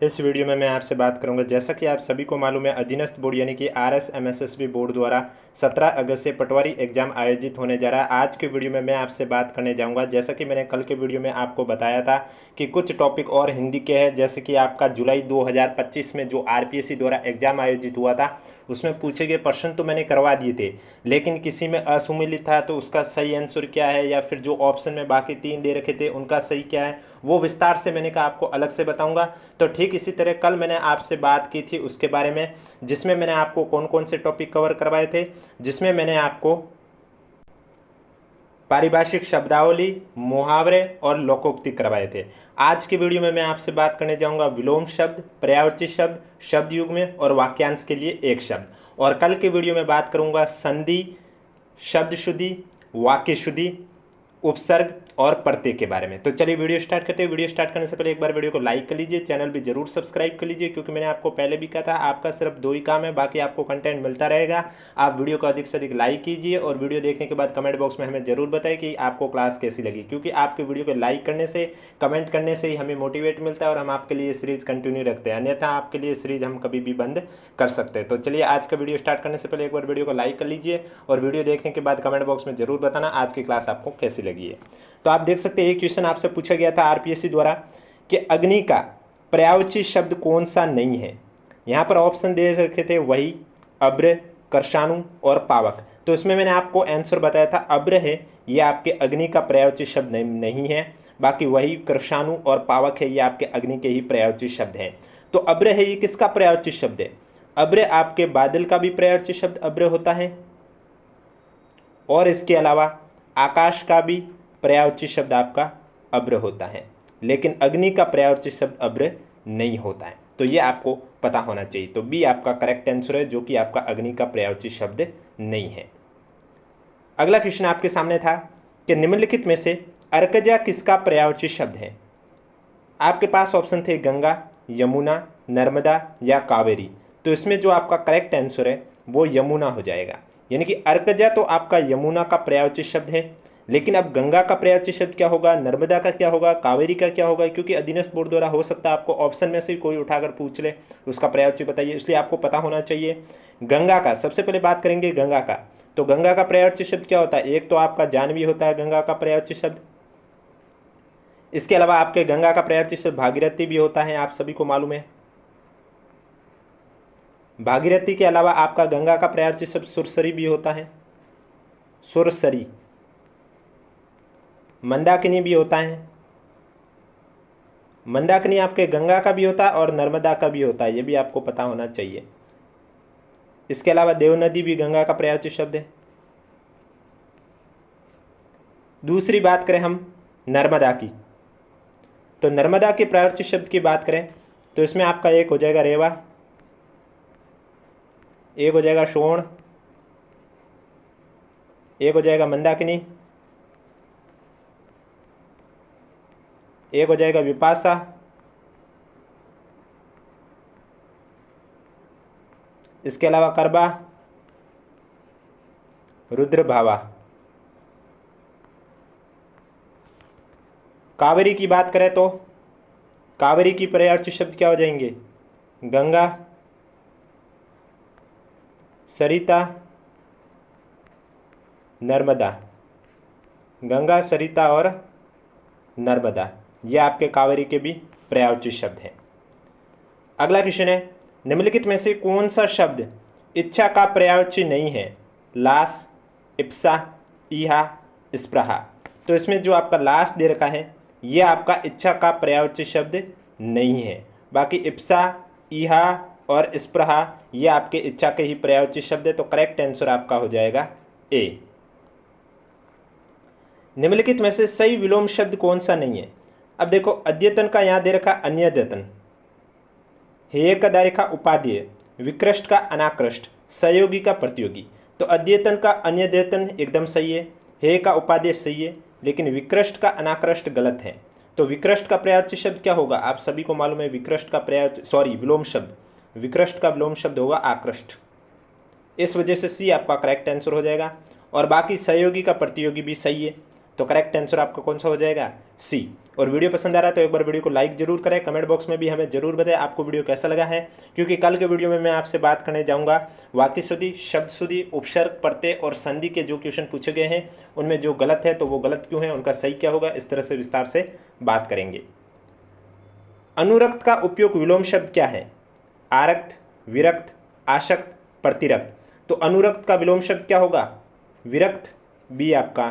इस वीडियो में मैं आपसे बात करूंगा। जैसा कि आप सभी को मालूम है, अधीनस्थ बोर्ड यानी कि RSMSSB बोर्ड द्वारा 17 अगस्त से पटवारी एग्जाम आयोजित होने जा रहा है। आज के वीडियो में मैं आपसे बात करने जाऊंगा, जैसा कि मैंने कल के वीडियो में आपको बताया था कि कुछ टॉपिक और हिंदी के हैं। जैसे कि आपका जुलाई 2025 में जो RPSC द्वारा एग्जाम आयोजित हुआ था, उसमें पूछे गए प्रश्न तो मैंने करवा दिए थे, लेकिन किसी में असुमिलित था तो उसका सही आंसर क्या है, या फिर जो ऑप्शन में बाकी 3 दे रखे थे उनका सही क्या है, वो विस्तार से मैंने कहा आपको अलग से बताऊंगा। तो ठीक इसी तरह कल मैंने आपसे बात की थी उसके बारे में, जिसमें मैंने आपको कौन कौन से टॉपिक कवर करवाए थे, जिसमें मैंने आपको पारिभाषिक शब्दावली, मुहावरे और लोकोक्ति करवाए थे। आज की वीडियो में मैं आपसे बात करने जाऊंगा विलोम शब्द, पर्यायवाची शब्द, शब्द युग्म और वाक्यांश के लिए एक शब्द। और कल की वीडियो में बात करूंगा संधि, शब्द शुद्धि, वाक्य शुद्धि, उपसर्ग और प्रत्यय के बारे में। तो चलिए वीडियो स्टार्ट करते हैं। वीडियो स्टार्ट करने से पहले एक बार वीडियो को लाइक कर लीजिए, चैनल भी जरूर सब्सक्राइब कर लीजिए, क्योंकि मैंने आपको पहले भी कहा था आपका सिर्फ 2 ही काम है, बाकी आपको कंटेंट मिलता रहेगा। आप वीडियो को अधिक से अधिक लाइक कीजिए और वीडियो देखने के बाद कमेंट बॉक्स में हमें जरूर बताएं कि आपको क्लास कैसी लगी, क्योंकि आपके वीडियो को लाइक करने से, कमेंट करने से ही हमें मोटिवेट मिलता है और हम आपके लिए सीरीज कंटिन्यू रखते हैं, अन्यथा आपके लिए सीरीज हम कभी भी बंद कर सकते हैं। तो चलिए आज का वीडियो स्टार्ट करने से पहले एक बार वीडियो को लाइक कर लीजिए और वीडियो देखने के बाद कमेंट बॉक्स में जरूर बताना आज की क्लास आपको कैसी लगी है। तो आप देख सकते हैं एक क्वेश्चन आपसे पूछा गया था RPSC द्वारा कि अग्नि का पर्यायवाची शब्द कौन सा नहीं है। यहाँ पर ऑप्शन दे रखे थे वही, अब्र, कर्षाणु और पावक। तो इसमें मैंने आपको आंसर बताया था अब्र है, ये आपके अग्नि का पर्यायवाची शब्द नहीं है। बाकी वही, कर्षाणु और पावक है, ये आपके अग्नि के ही पर्यायवाची शब्द हैं। तो अब्र है, ये किसका पर्यायवाची शब्द है? अब्र आपके बादल का भी पर्यायवाची शब्द अब्र होता है, और इसके अलावा आकाश का भी पर्यायवाची शब्द आपका अब्र होता है, लेकिन अग्नि का पर्यायवाची शब्द अब्र नहीं होता है। तो ये आपको पता होना चाहिए। तो बी आपका करेक्ट आंसर है, जो कि आपका अग्नि का पर्यायवाची शब्द नहीं है। अगला क्वेश्चन आपके सामने था कि निम्नलिखित में से अर्कजा किसका पर्यायवाची शब्द है। आपके पास ऑप्शन थे गंगा, यमुना, नर्मदा या कावेरी। तो इसमें जो आपका करेक्ट आंसर है वो यमुना हो जाएगा, यानी कि अर्कजा तो आपका यमुना का पर्यायवाची शब्द है, लेकिन अब गंगा का पर्यायवाची शब्द क्या होगा, नर्मदा का क्या होगा, कावेरी का क्या होगा, क्योंकि अधीनस्थ बोर्ड द्वारा हो सकता है आपको ऑप्शन में से कोई उठाकर पूछ ले उसका पर्यायवाची बताइए, इसलिए आपको पता होना चाहिए। गंगा का सबसे पहले बात करेंगे गंगा का। तो गंगा का पर्यायवाची शब्द क्या होता है? एक तो आपका जानवी होता है गंगा का पर्यायवाची शब्द, इसके अलावा आपके गंगा का पर्यायवाची शब्द भागीरथी भी होता है, आप सभी को मालूम है। भागीरथी के अलावा आपका गंगा का पर्यायवाची शब्द सुरसरी भी होता है, सुरसरी। मंदाकिनी भी होता है, मंदाकिनी आपके गंगा का भी होता है और नर्मदा का भी होता है, ये भी आपको पता होना चाहिए। इसके अलावा देवनदी भी गंगा का पर्यायवाची शब्द है। दूसरी बात करें हम नर्मदा की, तो नर्मदा के पर्यायवाची शब्द की बात करें तो इसमें आपका एक हो जाएगा रेवा, एक हो जाएगा शोण, एक हो जाएगा मंदाकिनी, एक हो जाएगा विपाशा, इसके अलावा करबा, रुद्रभावा। कावेरी की बात करें तो कावेरी की पर्यायवाची शब्द क्या हो जाएंगे? गंगा, सरिता, नर्मदा। गंगा, सरिता और नर्मदा, ये आपके कावेरी के भी पर्यायवाची शब्द हैं। अगला क्वेश्चन है निम्नलिखित में से कौन सा शब्द इच्छा का पर्यायवाची नहीं है? लास, इप्सा, ईहा, स्पृहा। तो इसमें जो आपका लास दे रखा है ये आपका इच्छा का पर्यायवाची शब्द नहीं है। बाकी इप्सा, ईहा और स्पृहा ये आपके इच्छा के ही पर्यायवाची शब्द है। तो करेक्ट आंसर आपका हो जाएगा ए। निम्नलिखित में से सही विलोम शब्द कौन सा नहीं है? अब देखो अद्यतन का यहाँ दे रखा अन्यद्यतन, हेय का दे रखा उपादेय, विकृष्ट का अनाकृष्ट, सहयोगी का प्रतियोगी। तो अद्यतन का अन्यद्यतन एकदम सही है, हेय का उपादेय सही है, लेकिन विकृष्ट का अनाकृष्ट गलत है। तो विकृष्ट का पर्यायवाची शब्द क्या होगा? आप सभी को मालूम है विकृष्ट का विलोम शब्द, विकृष्ट का विलोम शब्द होगा आकृष्ट। इस वजह से सी आपका करेक्ट आंसर हो जाएगा। और बाकी सहयोगी का प्रतियोगी भी सही है, तो करेक्ट आंसर आपका कौन सा हो जाएगा? सी। और वीडियो पसंद आ रहा है तो एक बार वीडियो को लाइक जरूर करें। कमेंट बॉक्स में भी हमें जरूर बताएं आपको वीडियो कैसा लगा है, क्योंकि कल के वीडियो में मैं आपसे बात करने जाऊंगा वाक्य शुद्धि, शब्द शुद्धि, उपसर्ग, प्रत्यय और संधि के जो क्वेश्चन पूछे गए हैं उनमें जो गलत है तो वो गलत क्यों है, उनका सही क्या होगा, इस तरह से विस्तार से बात करेंगे। अनुरक्त का उपयोग विलोम शब्द क्या है? आरक्त, विरक्त, आसक्त, प्रतिरक्त। तो अनुरक्त का विलोम शब्द क्या होगा? विरक्त। बी आपका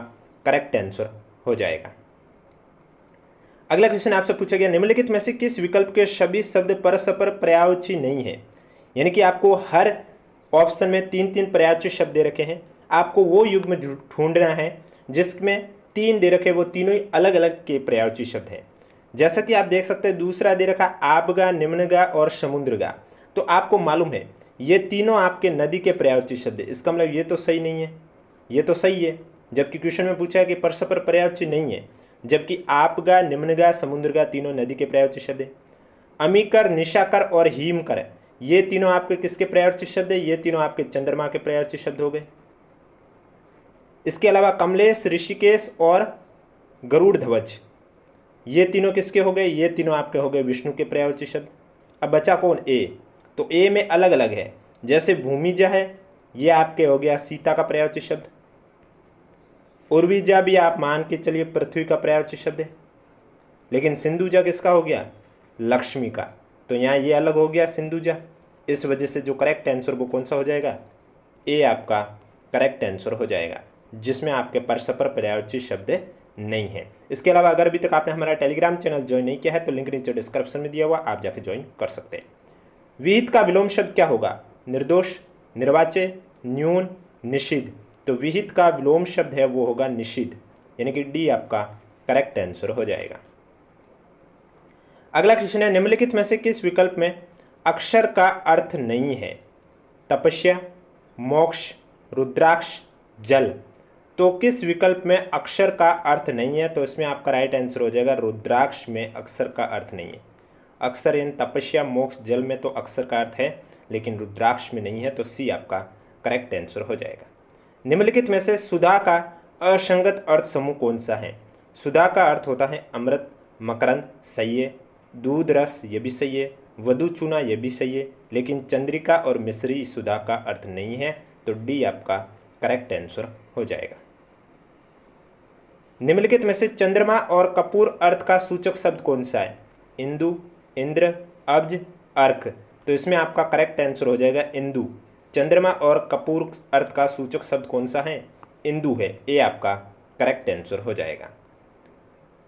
करेक्ट आंसर हो जाएगा। अगला क्वेश्चन आपसे पूछा गया, निम्नलिखित में से किस विकल्प के सभी शब्द परस्पर पर्यायवाची नहीं है? यानी कि आपको हर ऑप्शन में 3-3 पर्यायवाची शब्द दे रखे हैं, आपको वो युग्म ढूंढना है जिसमें 3 दे रखे वो तीनों ही अलग अलग के पर्यायवाची शब्द हैं। जैसा कि आप देख सकते हैं दूसरा दे रखा आपगा, निम्नगा और समुद्रगा। तो आपको मालूम है ये तीनों आपके नदी के पर्यायवाची शब्द है, इसका मतलब ये तो सही नहीं है, ये तो सही है, जबकि क्वेश्चन में पूछा है कि परस्पर पर्यायवाची नहीं है, जबकि आपगा, निम्नगा, समुद्रगा तीनों नदी के पर्यायवाची शब्द है। अमीकर, निशाकर और हीमकर ये तीनों आपके किसके पर्यायवाची शब्द है? ये तीनों आपके चंद्रमा के पर्यायवाची शब्द हो गए। इसके अलावा कमलेश, ऋषिकेश और गरुड़ ध्वज ये तीनों किसके हो गए? ये तीनों आपके हो गए विष्णु के पर्यायवाची शब्द। अब बचा कौन? ए। तो ए में अलग अलग है, जैसे भूमिजा है ये आपके हो गया सीता का पर्यायवाची शब्द, उर्विजा भी आप मान के चलिए पृथ्वी का पर्यायवाची शब्द है, लेकिन सिंधुजा किसका हो गया? लक्ष्मी का। तो यहाँ ये अलग हो गया सिंधुजा, इस वजह से जो करेक्ट आंसर वो कौन सा हो जाएगा? ए आपका करेक्ट आंसर हो जाएगा, जिसमें आपके परस्पर पर्यायवाची शब्द नहीं है। इसके अलावा अगर अभी तक आपने हमारा टेलीग्राम चैनल ज्वाइन नहीं किया है तो लिंक नीचे डिस्क्रिप्शन में दिया हुआ, आप जाके ज्वाइन कर सकते हैं। विहित का विलोम शब्द क्या होगा? निर्दोष, निर्वाच्य, न्यून, निषिद्ध। तो विहित का विलोम शब्द है वो होगा निषिद्ध, यानी कि डी आपका करेक्ट आंसर हो जाएगा। अगला क्वेश्चन है, निम्नलिखित में से किस विकल्प में अक्षर का अर्थ नहीं है? तपस्या, मोक्ष, रुद्राक्ष, जल। तो किस विकल्प में अक्षर का अर्थ नहीं है? तो इसमें आपका राइट आंसर हो जाएगा रुद्राक्ष में अक्षर का अर्थ नहीं है। अक्षर इन तपस्या, मोक्ष, जल में तो अक्षर का अर्थ है, लेकिन रुद्राक्ष में नहीं है, तो सी आपका करेक्ट आंसर हो जाएगा। निम्नलिखित में से सुधा का असंगत अर्थ समूह कौन सा है? सुधा का अर्थ होता है अमृत, मकरंद, सही है, दूध रस ये भी सही है, वधु चूना ये भी सही है, लेकिन चंद्रिका और मिश्री सुधा का अर्थ नहीं है, तो डी आपका करेक्ट आंसर हो जाएगा। निम्नलिखित में से चंद्रमा और कपूर अर्थ का सूचक शब्द कौन सा है? इंदु, इंद्र, अब्ज, अर्क। तो इसमें आपका करेक्ट आंसर हो जाएगा इंदु। चंद्रमा और कपूर अर्थ का सूचक शब्द कौन सा है? इंदु है, ये आपका करेक्ट आंसर हो जाएगा।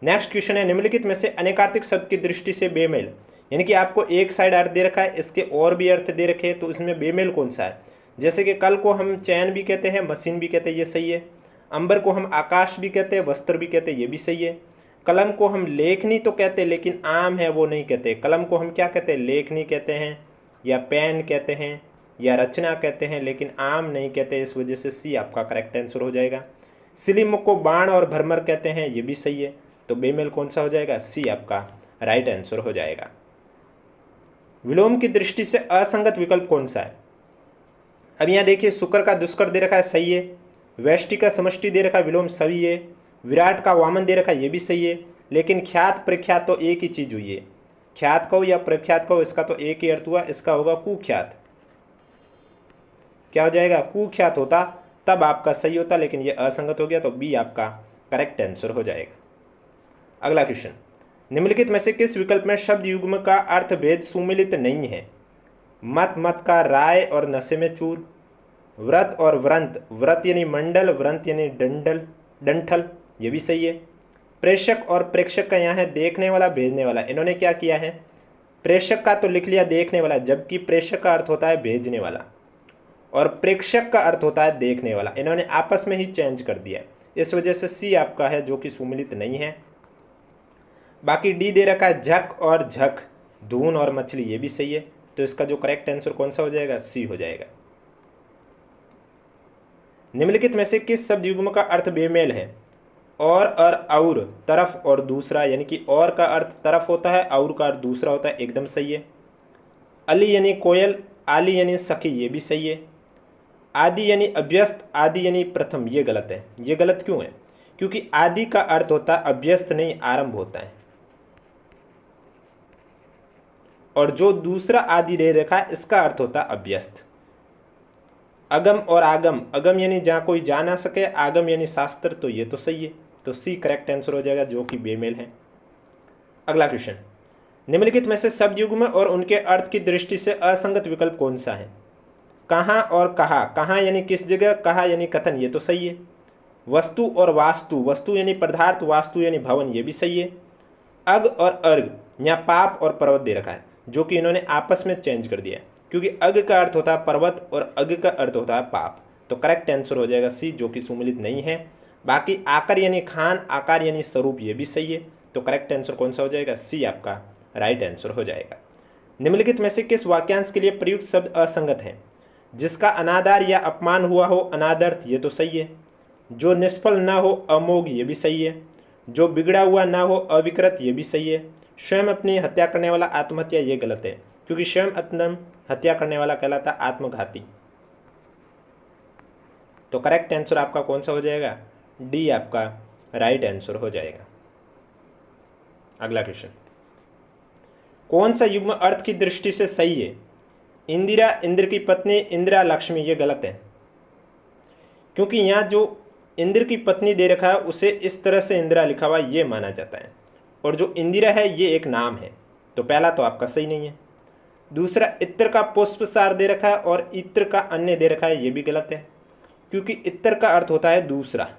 नेक्स्ट क्वेश्चन है, निम्नलिखित में से अनेकार्थक शब्द की दृष्टि से बेमेल, यानी कि आपको एक साइड अर्थ दे रखा है, इसके और भी अर्थ दे रखे हैं, तो इसमें बेमेल कौन सा है? जैसे कि कल को हम चैन भी कहते हैं, मशीन भी कहते हैं, ये सही है। अंबर को हम आकाश भी कहते हैं, वस्त्र भी कहते हैं, ये भी सही है। कलम को हम लेखनी तो कहते हैं, लेकिन आम है वो नहीं कहते। कलम को हम क्या कहते हैं? लेखनी कहते हैं, या पेन कहते हैं, या रचना कहते हैं, लेकिन आम नहीं कहते, इस वजह से सी आपका करेक्ट आंसर हो जाएगा। सिलीमुख को बाण और भरमर कहते हैं, ये भी सही है, तो बेमेल कौन सा हो जाएगा? सी आपका राइट आंसर हो जाएगा। विलोम की दृष्टि से असंगत विकल्प कौन सा है? अब यहाँ देखिए, शुक्र का दुष्कर दे रखा है, सही है। व्यष्टि का समष्टि दे रखा है, विलोम सही है। विराट का वामन दे रखा है, ये भी सही है, लेकिन ख्यात प्रख्यात तो एक ही चीज हुई है। ख्यात कहो या प्रख्यात कहो, इसका तो एक ही अर्थ हुआ, इसका होगा कुख्यात। क्या हो जाएगा? कुख्यात होता तब आपका सही होता, लेकिन ये असंगत हो गया, तो बी आपका करेक्ट आंसर हो जाएगा। अगला क्वेश्चन, निम्नलिखित में से किस विकल्प में शब्द युग्म का अर्थ भेद सुमिलित नहीं है? मत, मत का राय और नशे में चूर, व्रत और व्रंत, व्रत यानी मंडल, व्रंत यानी डंडल डंठल, ये भी सही है। प्रेषक और प्रेक्षक का यहाँ है देखने वाला, भेजने वाला। इन्होंने क्या किया है? प्रेषक का तो लिख लिया देखने वाला, जबकि प्रेषक का अर्थ होता है भेजने वाला और प्रेक्षक का अर्थ होता है देखने वाला। इन्होंने आपस में ही चेंज कर दिया, इस वजह से सी आपका है जो कि सुमिलित नहीं है। बाकी डी दे रखा है झक और झक, धून और मछली, ये भी सही है, तो इसका जो करेक्ट आंसर कौन सा हो जाएगा? सी हो जाएगा। निम्नलिखित में से किस शब्द युग्म का अर्थ बेमेल है? और तरफ और दूसरा, यानी कि और का अर्थ तरफ होता है, और का अर्थ दूसरा होता है, एकदम सही है। अली यानी कोयल, आली यानी सखी, ये भी सही है। आदि यानी अभ्यस्त, आदि यानी प्रथम, ये गलत है। ये गलत क्यों है? क्योंकि आदि का अर्थ होता है अभ्यस्त नहीं, आरंभ होता है। और जो दूसरा आदि रे रेखा है इसका अर्थ होता है अभ्यस्त। अगम और आगम, अगम यानी जहाँ कोई जा ना सके, आगम यानी शास्त्र, तो ये तो सही है, तो सी करेक्ट आंसर हो जाएगा जो कि बेमेल है। अगला क्वेश्चन, निम्नलिखित में से शब्द युग्म और उनके अर्थ की दृष्टि से असंगत विकल्प कौन सा है? कहाँ और कहा, कहाँ यानी किस जगह, कहा यानी कथन, ये तो सही है। वस्तु और वास्तु, वस्तु यानी पदार्थ, वास्तु यानी भवन, ये भी सही है। अग और अर्घ, यहाँ पाप और पर्वत दे रखा है जो कि इन्होंने आपस में चेंज कर दिया है, क्योंकि अग का अर्थ होता है पर्वत और अग का अर्थ होता है पाप, तो करेक्ट आंसर हो जाएगा सी जो कि सुमिलित नहीं है। बाकी आकर यानी खान, आकार यानी स्वरूप, ये भी सही है, तो करेक्ट आंसर कौन सा हो जाएगा? सी आपका राइट आंसर हो जाएगा। निम्नलिखित में से किस वाक्यांश के लिए प्रयुक्त शब्द असंगत है? जिसका अनादर या अपमान हुआ हो अनादर्थ, ये तो सही है। जो निष्फल न हो अमोघ, ये भी सही है। जो बिगड़ा हुआ ना हो अविकृत, ये भी सही है। स्वयं अपनी हत्या करने वाला आत्महत्या, ये गलत है, क्योंकि स्वयं अपना हत्या करने वाला कहलाता आत्मघाती। तो करेक्ट आंसर आपका कौन सा हो जाएगा? डी आपका राइट आंसर हो जाएगा। अगला क्वेश्चन, कौन सा युग्म अर्थ की दृष्टि से सही है? इंदिरा, इंद्र की पत्नी, इंदिरा लक्ष्मी, ये गलत है, क्योंकि यहाँ जो इंद्र की पत्नी दे रखा है उसे इस तरह से इंदिरा लिखा हुआ ये माना जाता है, और जो इंदिरा है ये एक नाम है, तो पहला तो आपका सही नहीं है। दूसरा, इत्र का पुष्पसार दे रखा है और इत्र का अन्य दे रखा है, ये भी गलत है, क्योंकि इत्र का अर्थ होता है दूसरा,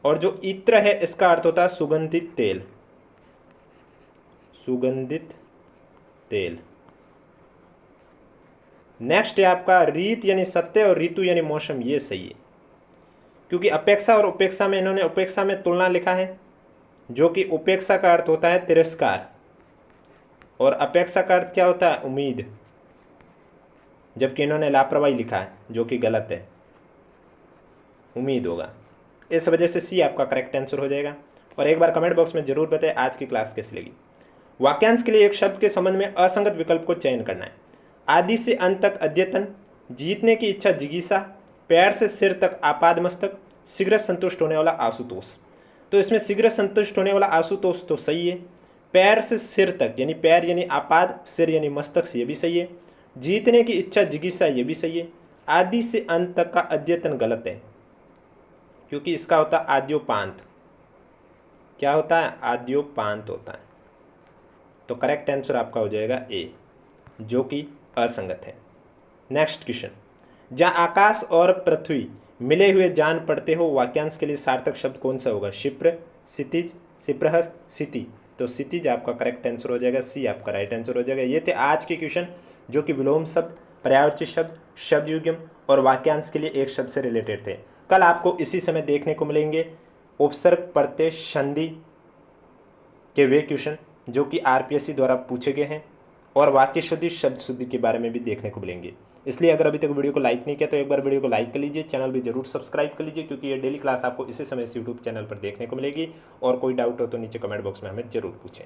और जो इत्र है इसका अर्थ होता है सुगंधित तेल, सुगंधित तेल। नेक्स्ट है आपका रीत यानी सत्य और ऋतु यानी मौसम, ये सही है, क्योंकि अपेक्षा और उपेक्षा में इन्होंने उपेक्षा में तुलना लिखा है, जो कि उपेक्षा का अर्थ होता है तिरस्कार, और अपेक्षा का अर्थ क्या होता है? उम्मीद, जबकि इन्होंने लापरवाही लिखा है जो कि गलत है, उम्मीद होगा। इस वजह से सी आपका करेक्ट आंसर हो जाएगा। और एक बार कमेंट बॉक्स में जरूर बताएं आज की क्लास कैसी लगी। वाक्यांश के लिए एक शब्द के संबंध में असंगत विकल्प को चयन करना है। आदि से अंत तक अद्यतन, जीतने की इच्छा जिज्ञासा, पैर से सिर तक आपाद मस्तक, शीघ्र संतुष्ट होने वाला आशुतोष। तो इसमें शीघ्र संतुष्ट होने वाला आशुतोष तो सही है। पैर से सिर तक यानी पैर यानी आपाद, सिर यानी मस्तक, से ये भी सही है। जीतने की इच्छा जिज्ञासा, ये भी सही है। आदि से अंत तक का अद्यतन गलत है, क्योंकि इसका होता है आद्योपांत। क्या होता है? आद्योपांत होता है, तो करेक्ट आंसर आपका हो जाएगा ए, जो कि असंगत है। नेक्स्ट क्वेश्चन, जहाँ आकाश और पृथ्वी मिले हुए जान पड़ते हो, वाक्यांश के लिए सार्थक शब्द कौन सा होगा? क्षिप्र, क्षितिज, क्षिप्रहस्त, क्षिति। तो क्षितिज आपका करेक्ट आंसर हो जाएगा, सी आपका राइट आंसर हो जाएगा। ये थे आज के क्वेश्चन, जो कि विलोम शब्द, पर्यायवाची शब्द, शब्द युग्म और वाक्यांश के लिए एक शब्द से रिलेटेड थे। कल आपको इसी समय देखने को मिलेंगे उपसर्ग, प्रत्यय, संधि के वे क्वेश्चन जो कि आरपीएससी द्वारा पूछे गए हैं, और वाक्य शुद्धि, शब्द शुद्धि के बारे में भी देखने को मिलेंगे। इसलिए अगर अभी तक वीडियो को लाइक नहीं किया तो एक बार वीडियो को लाइक कर लीजिए, चैनल भी जरूर सब्सक्राइब कर लीजिए, क्योंकि ये डेली क्लास आपको इसी समय इस यूट्यूब चैनल पर देखने को मिलेगी। और कोई डाउट हो तो नीचे कमेंट बॉक्स में हमें जरूर पूछें।